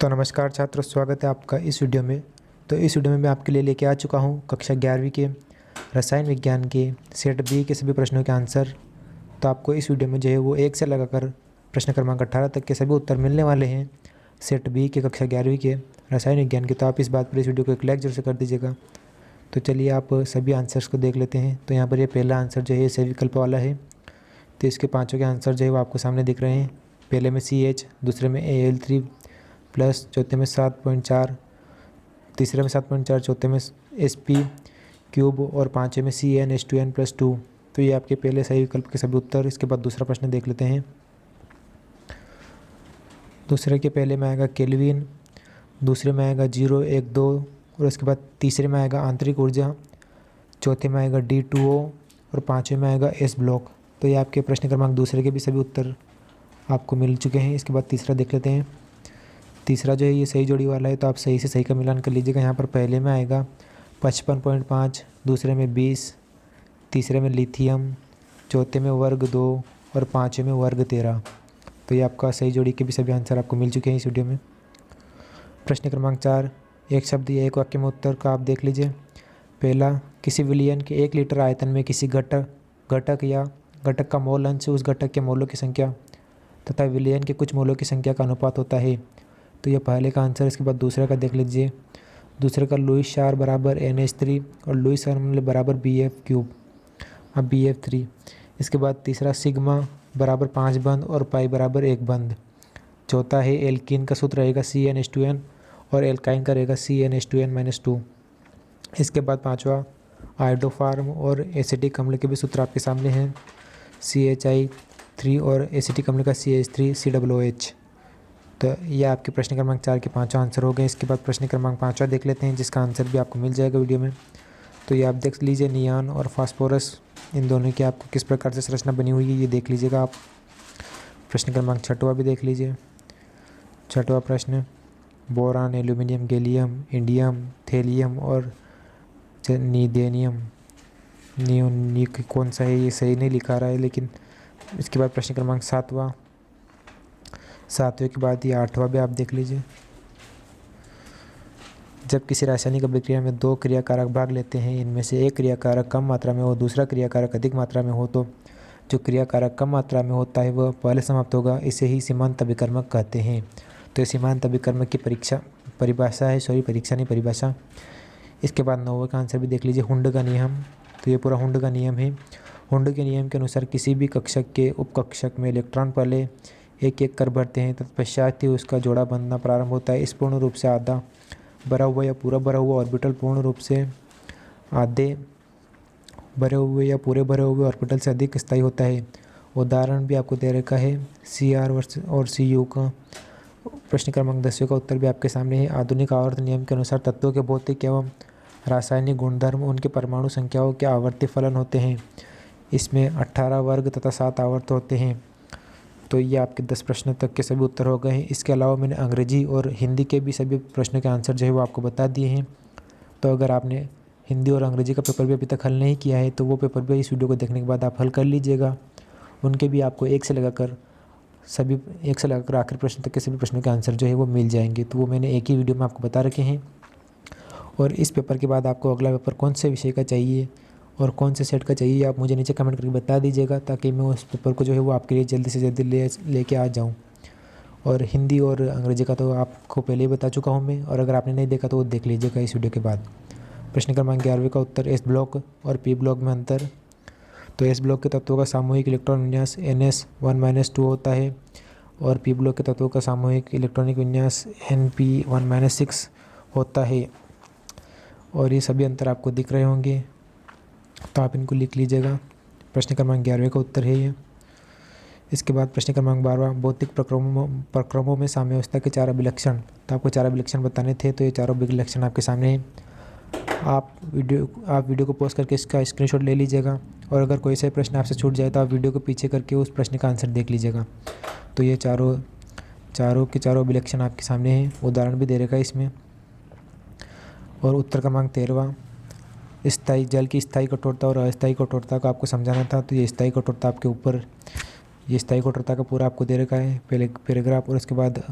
तो नमस्कार छात्रों, स्वागत है आपका इस वीडियो में। तो इस वीडियो में मैं आपके लिए लेके आ चुका हूँ कक्षा 11वीं के रसायन विज्ञान के सेट बी के सभी प्रश्नों के आंसर। तो आपको इस वीडियो में जो है वो 1 से लगाकर प्रश्न क्रमांक 18 तक के सभी उत्तर मिलने वाले हैं सेट बी के कक्षा 11वीं के रसायन विज्ञान के। तो आप इस बात पर इस वीडियो को एक लाइक जरूर से कर दीजिएगा। तो चलिए आप सभी आंसर्स को देख लेते हैं। तो यहाँ पर ये पहला आंसर जो है सही विकल्प वाला है। तो इसके पाँचों के आंसर जो है वो आपको सामने दिख रहे हैं। पहले में CH, दूसरे में Al3 प्लस, चौथे में 7.4, तीसरे में 7.4, चौथे में Sp क्यूब और पाँचवें में CnH2n+2। तो ये आपके पहले सही विकल्प के सभी उत्तर। इसके बाद दूसरा प्रश्न देख लेते हैं। दूसरे के पहले में आएगा केल्विन, दूसरे में आएगा 0, 1, 2 और उसके बाद तीसरे में आएगा आंतरिक ऊर्जा, चौथे में आएगा D2O और पाँचवें में आएगा S ब्लॉक। तो ये आपके प्रश्न क्रमांक दूसरे के भी सभी उत्तर आपको मिल चुके हैं। इसके बाद तीसरा देख लेते हैं। तीसरा जो है ये सही जोड़ी वाला है, तो आप सही से सही का मिलान कर लीजिएगा। यहाँ पर पहले में आएगा 55.5, दूसरे में 20, तीसरे में लिथियम, चौथे में वर्ग 2 और पाँचवें में वर्ग 13। तो ये आपका सही जोड़ी के भी सभी आंसर आपको मिल चुके हैं इस वीडियो में। प्रश्न क्रमांक 4, एक शब्द या एक वाक्य में उत्तर का आप देख लीजिए। पहला, किसी विलयन के 1 लीटर आयतन में किसी घटक का मोल अंश उस घटक के मोलों की संख्या तथा विलयन के कुछ मोलों की संख्या का अनुपात होता है। तो ये पहले का आंसर। इसके बाद दूसरे का देख लीजिए। दूसरे का लुईस क्षार बराबर NH3 और लुईस अम्ल बराबर Bf क्यूब, अब Bf3। इसके बाद तीसरा सिग्मा बराबर 5 बंद और पाई बराबर 1 बंद। चौथा है एल्कीन का सूत्र रहेगा CnH2n और एल्काइन का रहेगा CnH2n-2। इसके बाद पांचवा आयोडोफार्म और एसिटिक अम्ल के भी सूत्र आपके सामने हैं, CHI3 और एसिटिक अम्ल का CH3COOH। तो ये आपके प्रश्न क्रमांक 4 के 5 आंसर हो गए। इसके बाद प्रश्न क्रमांक 5 देख लेते हैं, जिसका आंसर भी आपको मिल जाएगा वीडियो में। तो ये आप देख लीजिए, नियान और फास्फोरस इन दोनों की आपको किस प्रकार से संरचना बनी हुई है ये देख लीजिएगा आप। प्रश्न क्रमांक 6वां भी देख लीजिए। 6वां प्रश्न, boron, aluminium, gallium, indium, thallium और नीदेनियम कौन सा है ये सही नहीं लिखा रहा है। लेकिन इसके बाद प्रश्न क्रमांक 7वें के बाद ये 8वां भी आप देख लीजिए। जब किसी रासायनिक अभिक्रिया में 2 क्रियाकारक भाग लेते हैं, इनमें से एक क्रियाकारक कम मात्रा में हो, दूसरा क्रियाकारक अधिक मात्रा में हो, तो जो क्रियाकारक कम मात्रा में होता है वह पहले समाप्त होगा। इसे ही सीमांत अभिकर्मक कहते हैं। तो ये सीमांत अभिकर्मक की परिभाषा है, परीक्षा नहीं परिभाषा। इसके बाद 9वें का आंसर भी देख लीजिए, हुंड का नियम। तो ये पूरा हुंड का नियम है। हुंड के नियम के अनुसार किसी भी कक्षक के उपकक्षक में इलेक्ट्रॉन पहले एक एक कर भरते हैं, तत्पश्चात ही उसका जोड़ा बनना प्रारंभ होता है। इस पूर्ण रूप से आधा भरा हुआ या पूरा भरा हुआ ऑर्बिटल पूर्ण रूप से आधे भरे हुए या पूरे भरे हुए ऑर्बिटल से अधिक स्थायी होता है। उदाहरण भी आपको दे रखा है CR और CU का। प्रश्न क्रमांक 10वें का उत्तर भी आपके सामने है। आधुनिक आवर्त नियम के अनुसार तत्वों के भौतिक एवं रासायनिक गुणधर्म उनके परमाणु संख्याओं के आवर्ती फलन होते हैं। इसमें 18 वर्ग तथा 7 आवर्त होते हैं। तो ये आपके 10 प्रश्नों तक के सभी उत्तर हो गए हैं। इसके अलावा मैंने अंग्रेजी और हिंदी के भी सभी प्रश्नों के आंसर जो है वो आपको बता दिए हैं। तो अगर आपने हिंदी और अंग्रेजी का पेपर भी अभी तक हल नहीं किया है तो वो पेपर भी इस वीडियो को देखने के बाद आप हल कर लीजिएगा। उनके भी आपको 1 से लगाकर आखिरी प्रश्न तक के सभी प्रश्नों के आंसर जो है वो मिल जाएंगे। तो वो मैंने एक ही वीडियो में आपको बता रखे हैं। और इस पेपर के बाद आपको अगला पेपर कौन से विषय का चाहिए और कौन से सेट का चाहिए आप मुझे नीचे कमेंट करके बता दीजिएगा, ताकि मैं उस पेपर को जो है वो आपके लिए जल्दी से जल्दी लेके आ जाऊं। और हिंदी और अंग्रेजी का तो आपको पहले ही बता चुका हूं मैं, और अगर आपने नहीं देखा तो वो देख लीजिएगा इस वीडियो के बाद। प्रश्न क्रमांक 11वें का उत्तर, S ब्लॉक और P ब्लॉक में अंतर। तो S ब्लॉक के तत्वों का सामूहिक इलेक्ट्रॉन विन्यास NS1-2 होता है और P ब्लॉक के तत्वों का सामूहिक इलेक्ट्रॉनिक विन्यास NP1-6 होता है। और ये सभी अंतर आपको दिख रहे होंगे, तो आप इनको लिख लीजिएगा। प्रश्न क्रमांक 11वें का उत्तर है ये। इसके बाद प्रश्न क्रमांक 12, भौतिक प्रक्रमों में साम्यावस्था के 4 अभिलक्षण। तो आपको 4 अभिलक्षण बताने थे, तो ये 4 अभिलक्षण आपके सामने हैं। आप वीडियो को पॉज करके इसका स्क्रीनशॉट ले लीजिएगा, और अगर कोई सा प्रश्न आपसे छूट जाए तो आप वीडियो को पीछे करके उस प्रश्न का आंसर देख लीजिएगा। तो ये चारों के चारों अभिलक्षण आपके सामने हैं, उदाहरण भी दे रखा है इसमें। और उत्तर क्रमांक 13, स्थायी जल की स्थायी कठोरता और अस्थायी कठोरता को आपको समझाना था। तो ये स्थायी कठोरता आपके ऊपर, ये स्थायी कठोरता का पूरा आपको दे रखा है पहले पैराग्राफ। और उसके बाद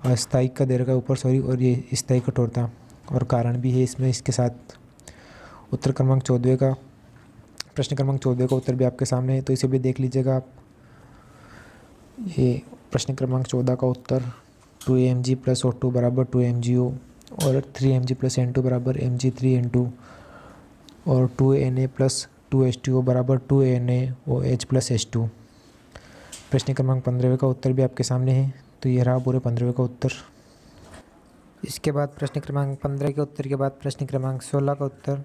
अस्थायी का दे रखा है ऊपर, सॉरी, और ये स्थायी कठोरता, और कारण भी है इसमें इसके साथ। उत्तर क्रमांक 14 का, प्रश्न क्रमांक 14 का उत्तर भी आपके सामने है, तो इसे भी देख लीजिएगा आप। ये प्रश्न क्रमांक 14 का उत्तर 2mg + O2 = 2mgO, और 3mg + N2 = mg3N2, और 2Na + 2H2O = 2NaOH + H2। प्रश्न क्रमांक 15 का उत्तर भी आपके सामने है, तो ये रहा पूरे 15 का उत्तर। इसके बाद प्रश्न क्रमांक 15 के उत्तर के बाद प्रश्न क्रमांक 16 का उत्तर,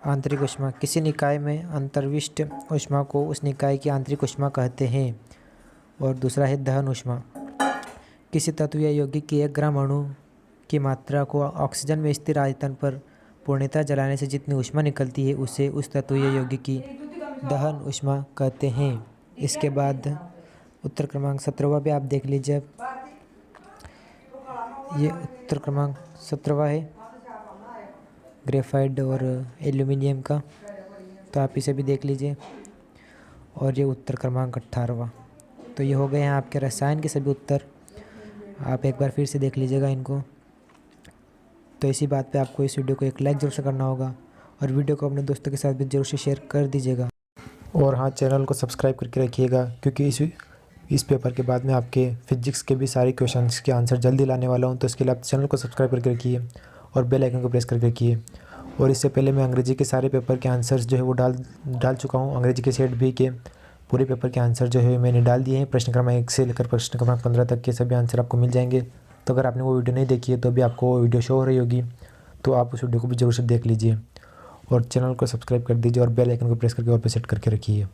आंतरिक ऊष्मा। किसी निकाय में अंतर्विष्ट ऊष्मा को उस निकाय की आंतरिक ऊष्मा कहते हैं। और दूसरा है दहन ऊष्मा। किसी तत्व या यौगिक की 1 ग्राम अणु की मात्रा को ऑक्सीजन में स्थिर आयतन पर पूर्णतः जलाने से जितनी ऊष्मा निकलती है उसे उस तत्व या यौगिक की दहन ऊष्मा कहते हैं। इसके बाद उत्तर क्रमांक 17वां भी आप देख लीजिए। ये उत्तर क्रमांक 17वां है ग्रेफाइट और एल्यूमिनियम का, तो आप इसे भी देख लीजिए। और ये उत्तर क्रमांक 18वां। तो ये हो गए हैं आपके रसायन के सभी उत्तर। आप एक बार फिर से देख लीजिएगा इनको। तो इसी बात पे आपको इस वीडियो को एक लाइक जरूर से करना होगा, और वीडियो को अपने दोस्तों के साथ भी जरूर से शेयर कर दीजिएगा। और हाँ, चैनल को सब्सक्राइब करके रखिएगा, क्योंकि इस पेपर के बाद में आपके फिजिक्स के भी सारे क्वेश्चंस के आंसर जल्दी लाने वाला हूँ। तो इसके लिए आप चैनल को सब्सक्राइब करके रखिए और बेल आइकन को प्रेस करके रखिए। और इससे पहले मैं अंग्रेजी के सारे पेपर के आंसर्स जो है वो डाल चुका हूँ। अंग्रेजी के सेट बी के पूरे पेपर के आंसर जो है मैंने डाल दिए हैं। प्रश्न क्रमांक 1 से लेकर प्रश्न क्रमांक 15 तक के सभी आंसर आपको मिल जाएंगे। तो अगर आपने वो वीडियो नहीं देखी है तो अभी आपको वो वीडियो शो हो रही होगी, तो आप उस वीडियो को भी जरूर से देख लीजिए। और चैनल को सब्सक्राइब कर दीजिए और बेल आइकन को प्रेस करके और पे सेट करके रखिए।